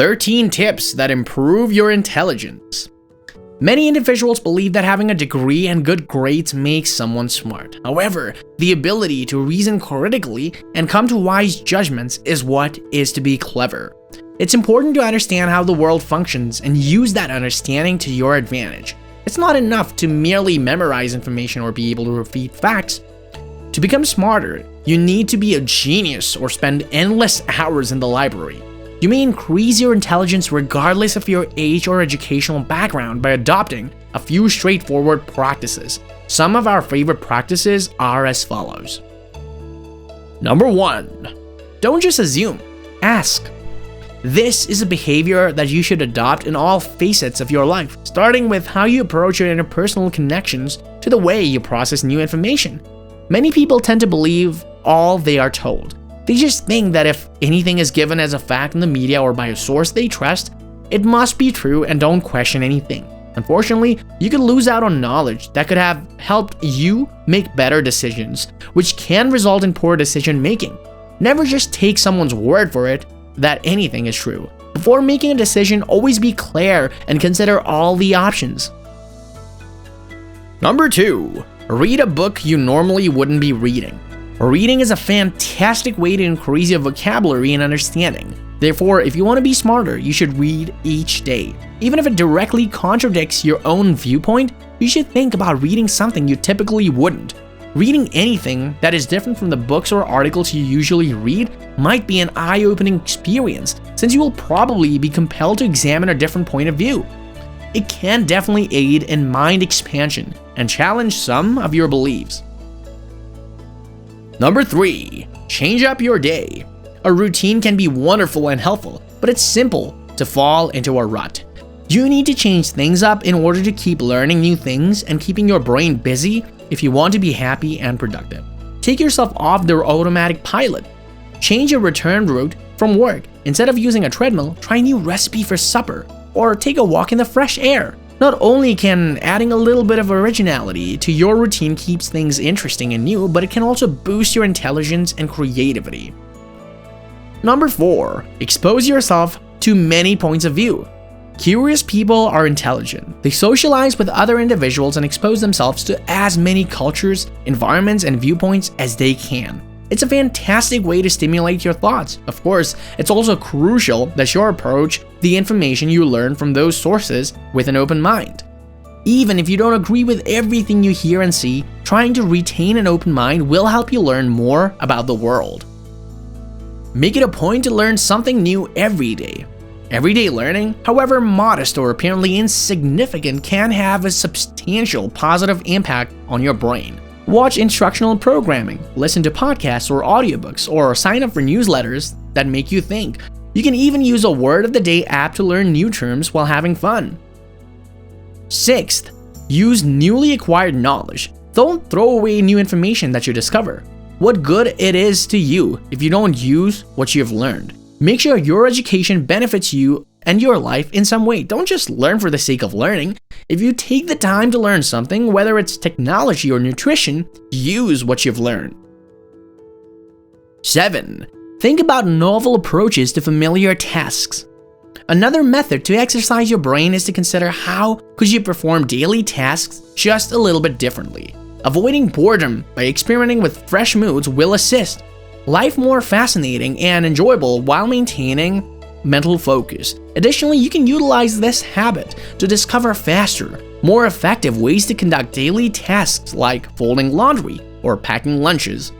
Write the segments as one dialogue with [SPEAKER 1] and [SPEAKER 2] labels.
[SPEAKER 1] 13 tips that improve your intelligence. Many individuals believe that having a degree and good grades makes someone smart. However, the ability to reason critically and come to wise judgments is what is to be clever. It's important to understand how the world functions and use that understanding to your advantage. It's not enough to merely memorize information or be able to repeat facts. To become smarter, you need to be a genius or spend endless hours in the library. You may increase your intelligence regardless of your age or educational background by adopting a few straightforward practices. Some of our favorite practices are as follows. Number 1. Don't just assume, ask. This is a behavior that you should adopt in all facets of your life, starting with how you approach your interpersonal connections to the way you process new information. Many people tend to believe all they are told. They just think that if anything is given as a fact in the media or by a source they trust, it must be true and don't question anything. Unfortunately, you could lose out on knowledge that could have helped you make better decisions, which can result in poor decision making. Never just take someone's word for it that anything is true. Before making a decision, always be clear and consider all the options. Number 2. Read a book you normally wouldn't be reading. Reading is a fantastic way to increase your vocabulary and understanding. Therefore, if you want to be smarter, you should read each day. Even if it directly contradicts your own viewpoint, you should think about reading something you typically wouldn't. Reading anything that is different from the books or articles you usually read might be an eye-opening experience, since you will probably be compelled to examine a different point of view. It can definitely aid in mind expansion and challenge some of your beliefs. Number 3. Change up your day. A routine can be wonderful and helpful, but it's simple to fall into a rut. You need to change things up in order to keep learning new things and keeping your brain busy if you want to be happy and productive. Take yourself off the automatic pilot. Change your return route from work. Instead of using a treadmill, try a new recipe for supper, or take a walk in the fresh air. Not only can adding a little bit of originality to your routine keeps things interesting and new, but it can also boost your intelligence and creativity. Number 4. Expose yourself to many points of view. Curious people are intelligent. They socialize with other individuals and expose themselves to as many cultures, environments, and viewpoints as they can. It's a fantastic way to stimulate your thoughts. Of course, it's also crucial that you approach the information you learn from those sources with an open mind. Even if you don't agree with everything you hear and see, trying to retain an open mind will help you learn more about the world. Make it a point to learn something new every day. Everyday learning, however modest or apparently insignificant, can have a substantial positive impact on your brain. Watch instructional programming, listen to podcasts or audiobooks, or sign up for newsletters that make you think. You can even use a word of the day app to learn new terms while having fun. 6th, use newly acquired knowledge. Don't throw away new information that you discover. What good it is to you if you don't use what you've learned. Make sure your education benefits you and your life in some way. Don't just learn for the sake of learning. If you take the time to learn something, whether it's technology or nutrition, use what you've learned. 7. Think about novel approaches to familiar tasks. Another method to exercise your brain is to consider how could you perform daily tasks just a little bit differently. Avoiding boredom by experimenting with fresh moods will assist life more fascinating and enjoyable while maintaining mental focus. Additionally, you can utilize this habit to discover faster, more effective ways to conduct daily tasks like folding laundry or packing lunches.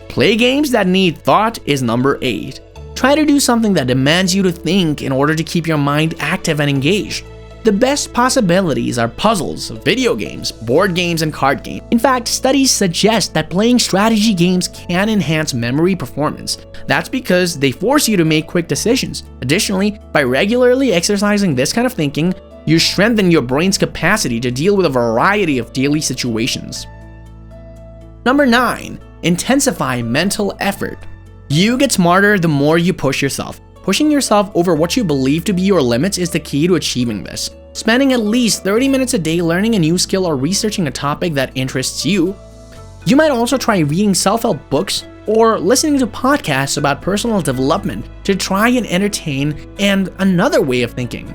[SPEAKER 1] Play games that need thought is number 8. Try to do something that demands you to think in order to keep your mind active and engaged. The best possibilities are puzzles, video games, board games, and card games. In fact, studies suggest that playing strategy games can enhance memory performance. That's because they force you to make quick decisions. Additionally, by regularly exercising this kind of thinking, you strengthen your brain's capacity to deal with a variety of daily situations. Number 9. Intensify mental effort. You get smarter the more you push yourself. Pushing yourself over what you believe to be your limits is the key to achieving this. Spending at least 30 minutes a day learning a new skill or researching a topic that interests you. You might also try reading self-help books or listening to podcasts about personal development to try and entertain and another way of thinking.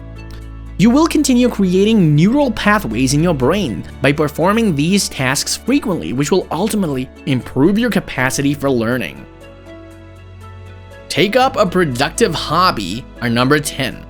[SPEAKER 1] You will continue creating neural pathways in your brain by performing these tasks frequently, which will ultimately improve your capacity for learning. Take up a productive hobby are number 10.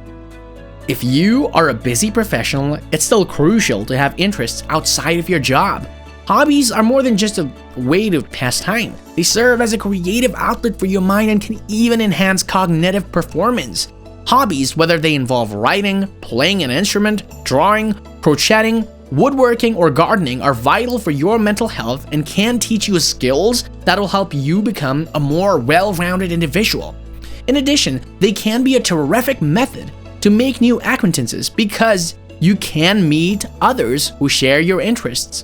[SPEAKER 1] If you are a busy professional, it's still crucial to have interests outside of your job. Hobbies are more than just a way to pass time. They serve as a creative outlet for your mind and can even enhance cognitive performance. Hobbies, whether they involve writing, playing an instrument, drawing, crocheting, woodworking, or gardening, are vital for your mental health and can teach you skills that will help you become a more well-rounded individual. In addition, they can be a terrific method to make new acquaintances because you can meet others who share your interests.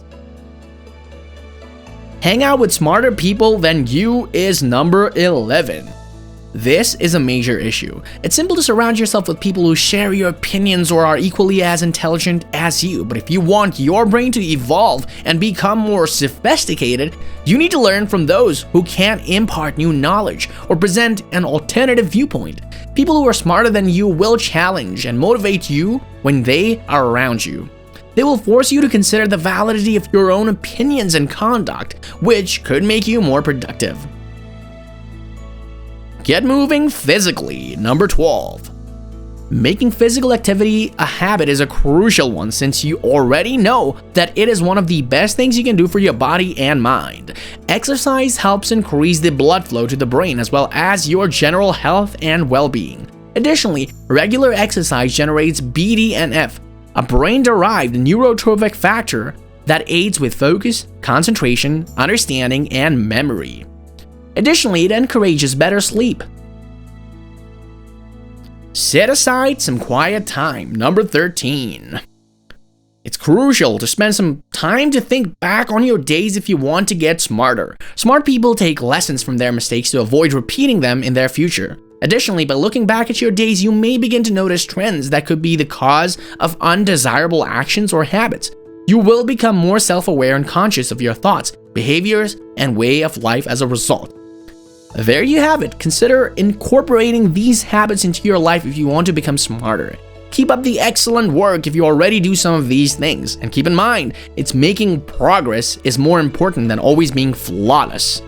[SPEAKER 1] Hang out with smarter people than you is number 11. This is a major issue. It's simple to surround yourself with people who share your opinions or are equally as intelligent as you, but if you want your brain to evolve and become more sophisticated, you need to learn from those who can impart new knowledge or present an alternative viewpoint. People who are smarter than you will challenge and motivate you when they are around you. They will force you to consider the validity of your own opinions and conduct, which could make you more productive. Get moving physically, number 12. Making physical activity a habit is a crucial one since you already know that it is one of the best things you can do for your body and mind. Exercise helps increase the blood flow to the brain as well as your general health and well-being. Additionally, regular exercise generates BDNF, a brain-derived neurotrophic factor that aids with focus, concentration, understanding, and memory. Additionally, it encourages better sleep. Set aside some quiet time, number 13. It's crucial to spend some time to think back on your days if you want to get smarter. Smart people take lessons from their mistakes to avoid repeating them in their future. Additionally, by looking back at your days, you may begin to notice trends that could be the cause of undesirable actions or habits. You will become more self-aware and conscious of your thoughts, behaviors, and way of life as a result. There you have it. Consider incorporating these habits into your life if you want to become smarter. Keep up the excellent work if you already do some of these things, and keep in mind, it's making progress is more important than always being flawless.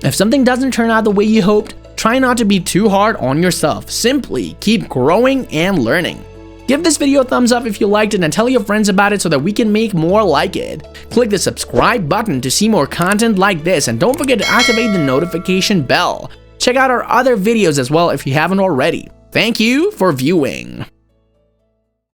[SPEAKER 1] If something doesn't turn out the way you hoped, try not to be too hard on yourself. Simply keep growing and learning. Give this video a thumbs up if you liked it and tell your friends about it so that we can make more like it. Click the subscribe button to see more content like this, and don't forget to activate the notification bell. Check out our other videos as well if you haven't already. Thank you for viewing.